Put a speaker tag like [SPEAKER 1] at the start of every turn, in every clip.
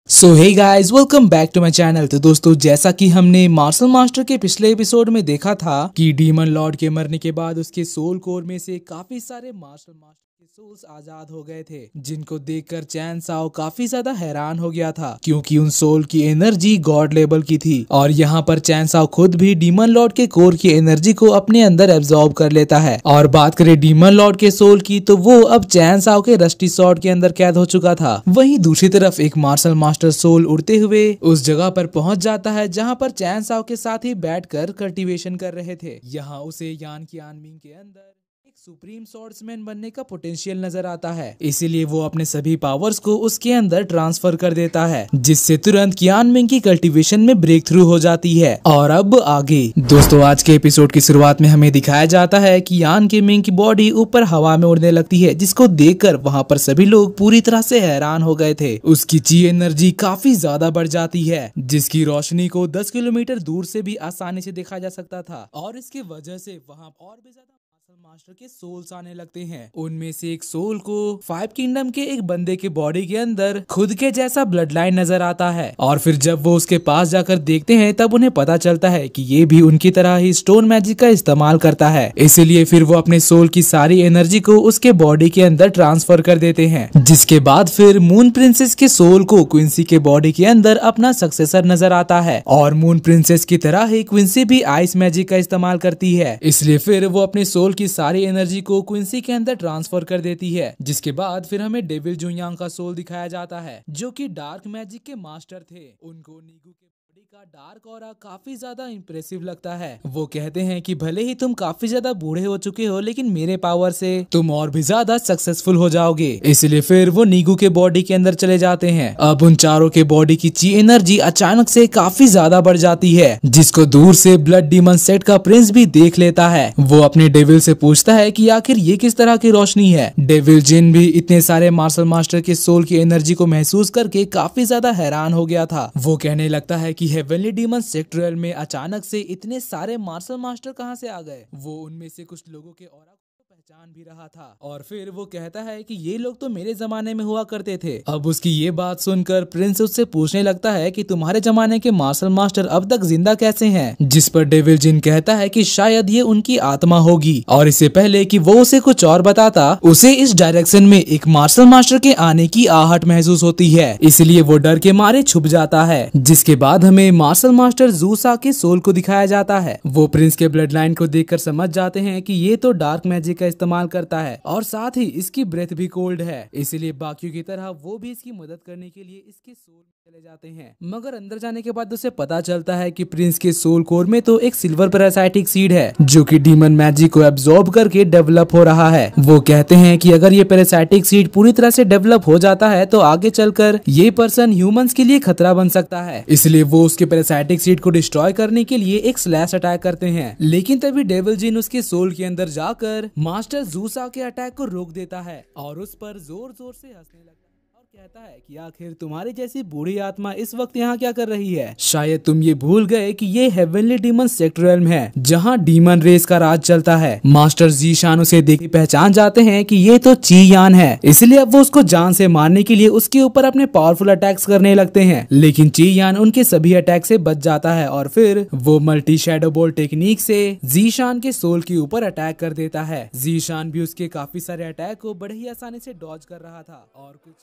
[SPEAKER 1] So hey guys, welcome back to my channel. तो दोस्तों, जैसा कि हमने मार्शल मास्टर के पिछले एपिसोड में देखा था कि डीमन लॉर्ड के मरने के बाद उसके सोल कोर में से काफी सारे मार्शल मास्टर के सोल्स आजाद हो गए थे, जिनको देखकर चैन साओ काफी ज्यादा हैरान हो गया था क्योंकि उन सोल की एनर्जी गॉड लेवल की थी। और यहाँ पर चैन साओ खुद भी डीमन लॉर्ड के कोर की एनर्जी को अपने अंदर एब्जॉर्ब कर लेता है। और बात करें डीमन लॉर्ड के सोल की, तो वो अब चैन साओ के रस्टी सॉर्ड के अंदर कैद हो चुका था। वहीं दूसरी तरफ एक मार्शल मास्टर सोल उड़ते हुए उस जगह पर पहुंच जाता है जहां पर चैन साओ के साथ ही बैठकर कल्टीवेशन कर रहे थे। यहाँ उसे यान की आनमिंग के अंदर एक सुप्रीम स्वॉर्ड्समैन बनने का पोटेंशियल नजर आता है, इसीलिए वो अपने सभी पावर्स को उसके अंदर ट्रांसफर कर देता है, जिससे तुरंत कियान मिंग की कल्टीवेशन में ब्रेक थ्रू हो जाती है। और अब आगे दोस्तों, आज के एपिसोड की शुरुआत में हमें दिखाया जाता है कि यान के मिंग की बॉडी ऊपर हवा में उड़ने लगती है, जिसको देखकर वहां पर सभी लोग पूरी तरह से हैरान हो गए थे। उसकी ची एनर्जी काफी ज्यादा बढ़ जाती है, जिसकी रोशनी को 10 किलोमीटर दूर से भी आसानी से देखा जा सकता था। और इसकी वजह से वहां और भी ज्यादा मास्टर के सोल्स आने लगते हैं। उनमें से एक सोल को 5 किंगडम के एक बंदे के बॉडी के अंदर खुद के जैसा ब्लड लाइन नजर आता है। और फिर जब वो उसके पास जाकर देखते हैं, तब उन्हें पता चलता है कि ये भी उनकी तरह ही स्टोन मैजिक का इस्तेमाल करता है। इसीलिए फिर वो अपने सोल की सारी एनर्जी को उसके बॉडी के अंदर ट्रांसफर कर देते हैं, जिसके बाद फिर मून प्रिंसेस के सोल को क्विंसी के बॉडी के अंदर अपना सक्सेसर नजर आता है। और मून प्रिंसेस की तरह ही क्विंसी भी आइस मैजिक का इस्तेमाल करती है, इसलिए फिर वो अपने सोल की सारी एनर्जी को क्विंसी के अंदर ट्रांसफर कर देती है। जिसके बाद फिर हमें डेविल जुनियांग का सोल दिखाया जाता है, जो कि डार्क मैजिक के मास्टर थे। उनको नीगू के बॉडी का डार्क ऑरा काफी ज्यादा इंप्रेसिव लगता है। वो कहते हैं कि भले ही तुम काफी ज्यादा बूढ़े हो चुके हो, लेकिन मेरे पावर से तुम और भी ज्यादा सक्सेसफुल हो जाओगे। इसलिए फिर वो नीगू के बॉडी के अंदर चले जाते हैं। अब उन चारों के बॉडी की ची एनर्जी अचानक से काफी ज्यादा बढ़ जाती है, जिसको दूर से ब्लड डीमन सेट का प्रिंस भी देख लेता है। वो अपने डेविल से पूछता है कि आखिर ये किस तरह की रोशनी है। डेविल जिन भी इतने सारे मार्शल मास्टर के सोल की एनर्जी को महसूस करके काफी ज्यादा हैरान हो गया था। वो कहने लगता है कि हेवनली डीमन सेक्टोरल में अचानक से इतने सारे मार्शल मास्टर कहां से आ गए। वो उनमें से कुछ लोगों के ऑरा पहचान भी रहा था। और फिर वो कहता है कि ये लोग तो मेरे जमाने में हुआ करते थे। अब उसकी ये बात सुनकर प्रिंस उससे पूछने लगता है कि तुम्हारे जमाने के मार्शल मास्टर अब तक जिंदा कैसे हैं? जिस पर डेविल जिन कहता है कि शायद ये उनकी आत्मा होगी। और इससे पहले कि वो उसे कुछ और बताता, उसे इस डायरेक्शन में एक मार्शल मास्टर के आने की आहट महसूस होती है, इसलिए वो डर के मारे छुप जाता है। जिसके बाद हमें मार्शल मास्टर जूसा के सोल को दिखाया जाता है। वो प्रिंस के ब्लड लाइन को देखकर समझ जाते हैं कि ये तो डार्क मैजिक का इस्तेमाल करता है, और साथ ही इसकी ब्रेथ भी कोल्ड है, इसलिए बाकियों की तरह वो भी इसकी मदद करने के लिए इसके सोल में चले जाते हैं। मगर अंदर जाने के बाद उसे पता चलता है कि प्रिंस के सोल कोर में तो एक सिल्वर पैरासाइटिक सीड है, जो कि डीमन मैजिक को एब्जॉर्ब करके डेवलप हो रहा है। वो कहते हैं कि अगर ये पैरासाइटिक सीड पूरी तरह से डेवलप हो जाता है, तो आगे चलकर ये पर्सन ह्यूमंस के लिए खतरा बन सकता है। इसलिए वो उसके पैरासाइटिक सीड को डिस्ट्रॉय करने के लिए एक स्लैश अटैक करते हैं। लेकिन तभी डेविल जिन उसके सोल के अंदर जाकर मास्टर जूसा के अटैक को रोक देता है और उस पर जोर जोर से हंसने लगता है और कहता है कि आखिर तुम्हारी जैसी बूढ़ी आत्मा इस वक्त यहाँ क्या कर रही है? शायद तुम ये भूल गए कि ये हेवनली डीमन सेक्टोरल है, जहाँ डीमन रेस का राज चलता है। मास्टर जीशान उसे देखकर पहचान जाते हैं कि ये तो ची यान है, इसलिए अब वो उसको जान से मारने के लिए उसके ऊपर अपने पावरफुल अटैक्स करने लगते हैं। लेकिन ची यान उनके सभी अटैक से बच जाता है और फिर वो मल्टी शैडो बॉल टेक्निक से जीशान के सोल के ऊपर अटैक कर देता है। जीशान भी उसके काफी सारे अटैक को बड़े ही आसानी से डॉज कर रहा था और कुछ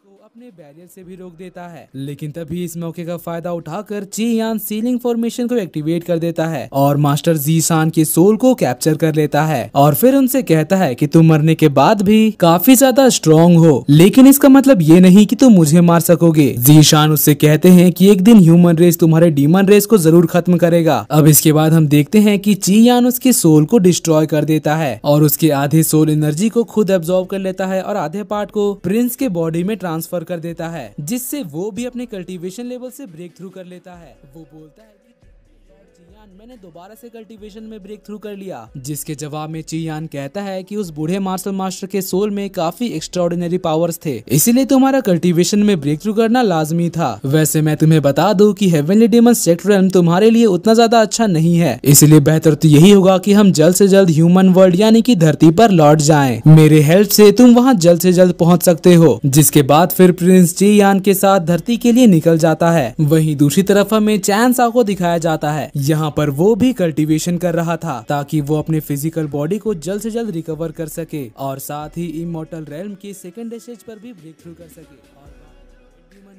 [SPEAKER 1] को अपने बैरियर से भी रोक देता है। लेकिन तभी इस मौके का फायदा उठाकर ची यान सीलिंग फॉर्मेशन को एक्टिवेट कर देता है और मास्टर जीशान के सोल को कैप्चर कर लेता है। और फिर उनसे कहता है कि तुम मरने के बाद भी काफी ज्यादा स्ट्रॉन्ग हो, लेकिन इसका मतलब ये नहीं कि तुम मुझे मार सकोगे। जीशान उससे कहते हैं कि एक दिन ह्यूमन रेस तुम्हारे डीमन रेस को जरूर खत्म करेगा। अब इसके बाद हम देखते हैं कि ची यान उसके सोल को डिस्ट्रॉय कर देता है और उसके आधे सोल एनर्जी को खुद एब्जॉर्ब कर लेता है और आधे पार्ट को प्रिंस के बॉडी में ट्रांसफर कर देता है, जिससे वो भी अपने कल्टीवेशन लेवल से ब्रेक थ्रू कर लेता है। वो बोलता है कि मैंने दोबारा से कल्टीवेशन में ब्रेक थ्रू कर लिया। जिसके जवाब में चियान कहता है कि उस बूढ़े मार्शल मास्टर के सोल में काफी एक्स्ट्राऑर्डिनरी पावर्स थे, इसीलिए तुम्हारा कल्टीवेशन में ब्रेक थ्रू करना लाजमी था। वैसे मैं तुम्हें बता दूं कि हेवनली डेमन सेक्टर रेल्म तुम्हारे लिए उतना ज्यादा अच्छा नहीं है, इसलिए बेहतर तो यही होगा कि हम जल्द से जल्द ह्यूमन वर्ल्ड यानी कि धरती पर लौट जाएं। मेरे हेल्प से तुम वहां जल्द से जल्द पहुंच सकते हो। जिसके बाद फिर प्रिंस चियान के साथ धरती के लिए निकल जाता है। वहीं दूसरी तरफ हमें चैन साओ को दिखाया जाता है। यहाँ पर वो भी कल्टीवेशन कर रहा था ताकि वो अपने फिजिकल बॉडी को जल्द से जल्द रिकवर कर सके और साथ ही इमॉर्टल रेल्म के सेकंड स्टेज पर भी ब्रेक थ्रू कर सके।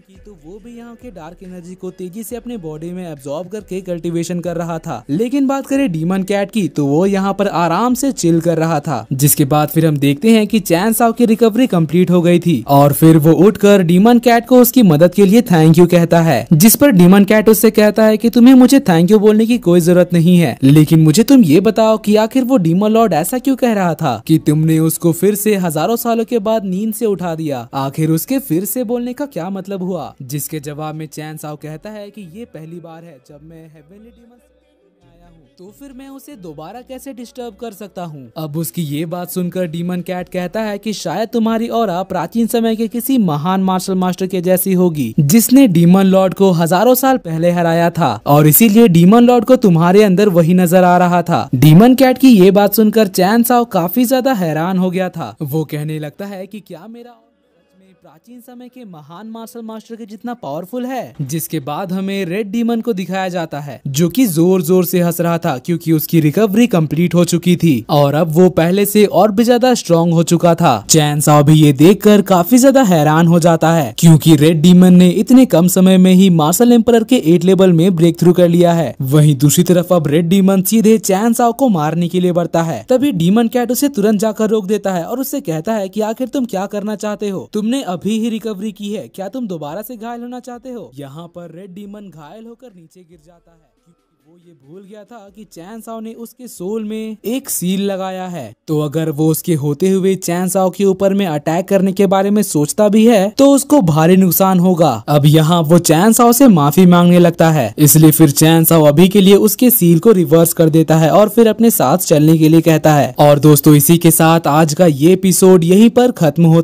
[SPEAKER 1] की तो वो भी यहाँ के डार्क एनर्जी को तेजी से अपने बॉडी में एब्जॉर्ब करके कल्टीवेशन कर रहा था। लेकिन बात करें डीमन कैट की तो वो यहाँ पर आराम से चिल कर रहा था। जिसके बाद फिर हम देखते हैं कि चैन साओ की रिकवरी कंप्लीट हो गई थी और फिर वो उठकर डीमन कैट को उसकी मदद के लिए थैंक यू कहता है। जिस पर डीमन कैट उससे कहता है कि तुम्हें मुझे थैंक यू बोलने की कोई जरूरत नहीं है, लेकिन मुझे तुम ये बताओ कि आखिर वो डीमन लॉर्ड ऐसा क्यों कह रहा था कि तुमने उसको फिर से हजारों सालों के बाद नींद से उठा दिया। आखिर उसके फिर से बोलने का क्या मतलब हुआ? जिसके जवाब में चैन साओ कहता है कि ये पहली बार है जब मैं हेवनली डेमन में आया हूँ, तो फिर मैं उसे दोबारा कैसे डिस्टर्ब कर सकता हूँ। अब उसकी ये बात सुनकर डीमन कैट कहता है कि शायद तुम्हारी ऑरा प्राचीन समय के किसी महान मार्शल मास्टर के जैसी होगी जिसने डीमन लॉर्ड को हजारों साल पहले हराया था और इसीलिए डीमन लॉर्ड को तुम्हारे अंदर वही नजर आ रहा था। डीमन कैट की ये बात सुनकर चैन साओ काफी ज्यादा हैरान हो गया था। वो कहने लगता है कि क्या मेरा प्राचीन समय के महान मार्शल मास्टर के जितना पावरफुल है। जिसके बाद हमें रेड डीमन को दिखाया जाता है जो कि जोर जोर से हंस रहा था क्योंकि उसकी रिकवरी कंप्लीट हो चुकी थी और अब वो पहले से और भी ज्यादा स्ट्रॉन्ग हो चुका था। चैन साओ भी ये देखकर काफी ज्यादा हैरान हो जाता है क्योंकि रेड डीमन ने इतने कम समय में ही मार्शल एम्परर के 8 लेवल में ब्रेक थ्रू कर लिया है। वहीं दूसरी तरफ अब रेड डीमन सीधे चैन साओ को मारने के लिए बढ़ता है। तभी डीमन कैट उसे तुरंत जाकर रोक देता है और उससे कहता है कि आखिर तुम क्या करना चाहते हो? तुमने अभी ही रिकवरी की है, क्या तुम दोबारा से घायल होना चाहते हो? यहाँ पर रेड डीमन घायल होकर नीचे गिर जाता है। वो ये भूल गया था कि चैन साओ ने उसके सोल में एक सील लगाया है, तो अगर वो उसके होते हुए चैन साओ के ऊपर में अटैक करने के बारे में सोचता भी है तो उसको भारी नुकसान होगा। अब यहाँ वो चैन साओ से माफी मांगने लगता है, इसलिए फिर चैन साओ अभी के लिए उसके सील को रिवर्स कर देता है और फिर अपने साथ चलने के लिए कहता है। और दोस्तों इसी के साथ आज का ये एपिसोड यहीं पर खत्म होता है।